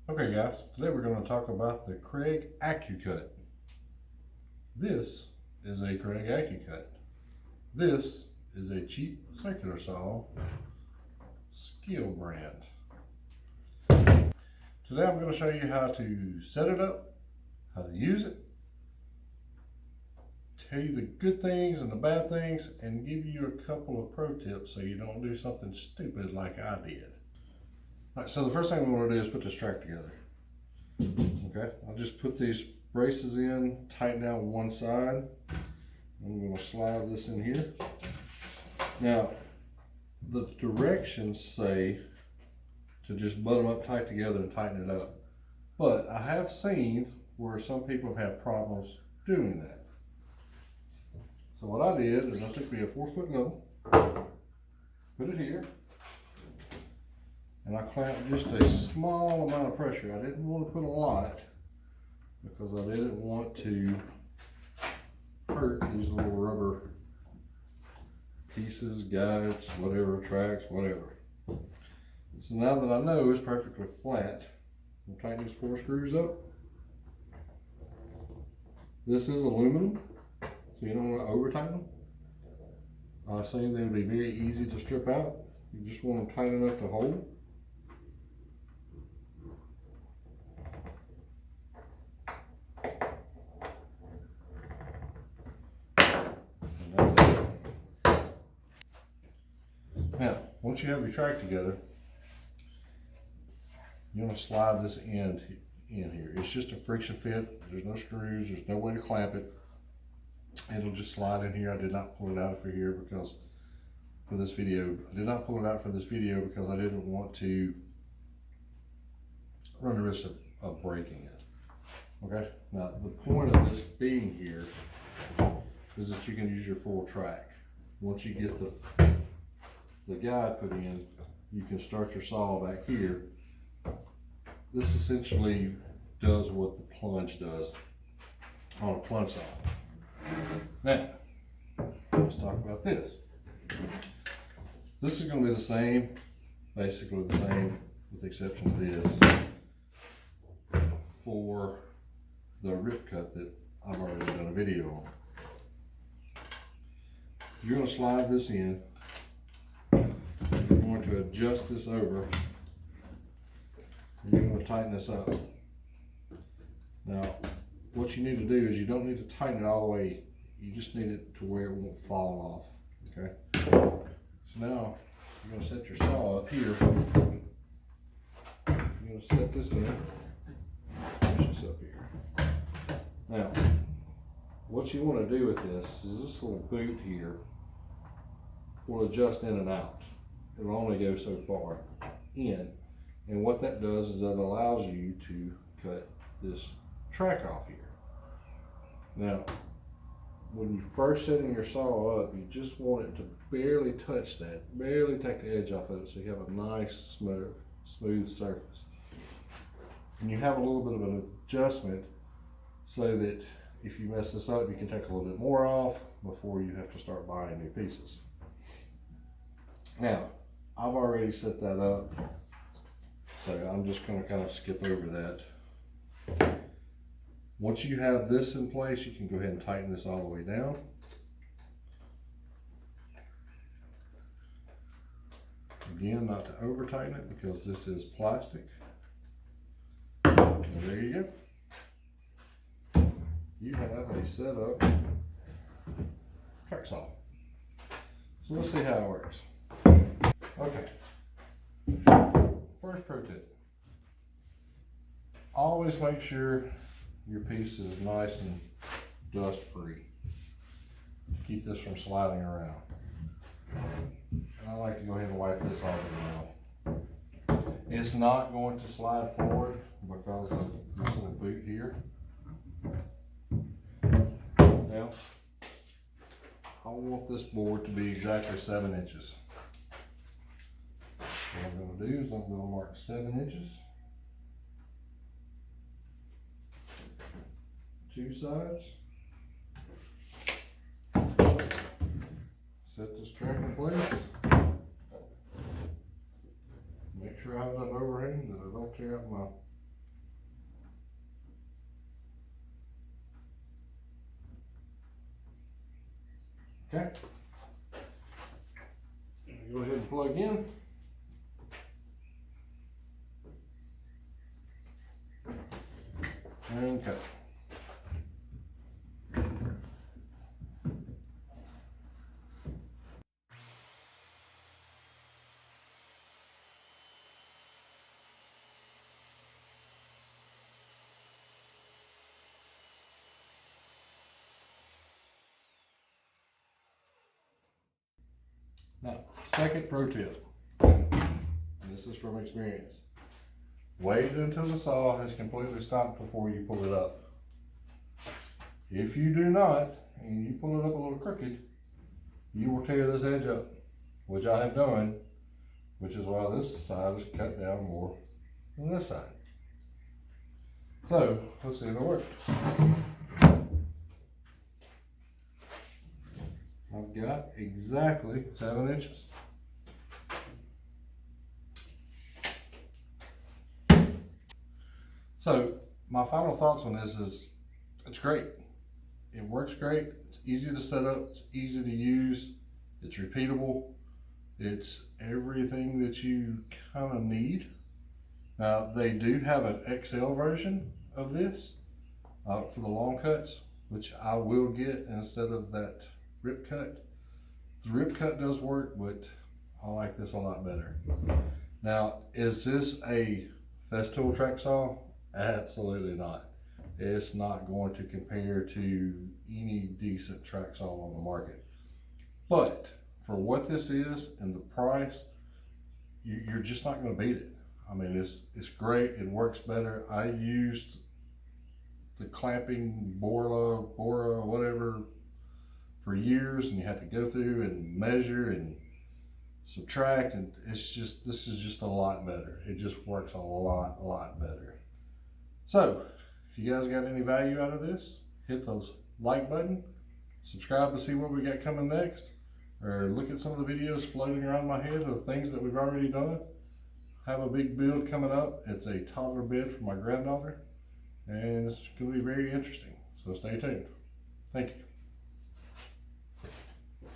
Okay guys, today we're going to talk about the Kreg Accu-Cut. This is a Kreg Accu-Cut. This is a cheap circular saw, Skill brand. Today I'm going to show you how to set it up, how to use it, tell you the good things and the bad things, and give you a couple of pro tips so you don't do something stupid like I did. Alright, so the first thing we want to do is put this track together. Okay, I'll just put these braces in, tighten down one side. I'm going to slide this in here. Now, the directions say to just butt them up tight together and tighten it up. But I have seen where some people have had problems doing that. So what I did is I took me a 4-foot level, put it here, and I clamped just a small amount of pressure. I didn't want to put a lot because I didn't want to hurt these little rubber pieces, guides, whatever, tracks, whatever. So now that I know it's perfectly flat, I'll tighten these 4 screws up. This is aluminum, so you don't want to over tighten them. I was saying they would be very easy to strip out. You just want them tight enough to hold. Now, once you have your track together, you want to slide this end in here. It's just a friction fit. There's no screws. There's no way to clamp it. It'll just slide in here. I did not pull it out for here because for this video. I did not pull it out for this video because I didn't want to run the risk of breaking it. Okay. Now the point of this being here is that you can use your full track. Once you get the guide put in, you can start your saw back here. This essentially does what the plunge does on a plunge saw. Now, let's talk about this. This is going to be the same, basically the same, with the exception of this, for the rip cut that I've already done a video on. You're going to slide this in. You're going to adjust this over, and you're going to tighten this up. Now, what you need to do is you don't need to tighten it all the way. You just need it to where it won't fall off. Okay. So now you're going to set your saw up here. You're going to set this in. Push this up here. Now, what you want to do with this is this little boot here will adjust in and out. It will only go so far in, and what that does is that allows you to cut this track off here. Now, when you first setting your saw up, you just want it to barely touch that, barely take the edge off of it, so you have a nice smooth surface. And you have a little bit of an adjustment so that if you mess this up, you can take a little bit more off before you have to start buying new pieces. Now, I've already set that up, so I'm just going to kind of skip over that. Once you have this in place, you can go ahead and tighten this all the way down. Again, not to over tighten it because this is plastic. And there you go. You have a set up track saw. So let's see how it works. Okay, first pro tip, always make sure your piece is nice and dust free to keep this from sliding around. And I like to go ahead and wipe this off as well. It's not going to slide forward because of this little boot here. Now, I want this board to be exactly 7 inches. What I'm going to do is I'm going to mark 7 inches. 2 sides. Set this track in place. Make sure I have enough overhang that I don't tear out my Okay. Go ahead and plug in. And cut. Now, second pro tip, and this is from experience. Wait until the saw has completely stopped before you pull it up. If you do not, and you pull it up a little crooked, you will tear this edge up, which I have done, which is why this side is cut down more than this side. So, let's see if it works. I've got exactly 7 inches. So my final thoughts on this is it's great. It works great. It's easy to set up. It's easy to use. It's repeatable. It's everything that you kind of need. Now they do have an XL version of this for the long cuts, which I will get instead of that rip cut. The rip cut does work, but I like this a lot better. Now, is this a Festool track saw? Absolutely not. It's not going to compare to any decent track saw on the market. But for what this is and the price, you're just not going to beat it. I mean, it's great. It works better. I used the clamping Bora, whatever, for years, and you have to go through and measure and subtract, and this is just a lot better. It just works a lot better. So if you guys got any value out of this, hit the like button, subscribe to see what we got coming next, or look at some of the videos floating around my head of things that we've already done. Have a big build coming up. It's a toddler bed for my granddaughter, and it's going to be very interesting, so stay tuned. Thank you.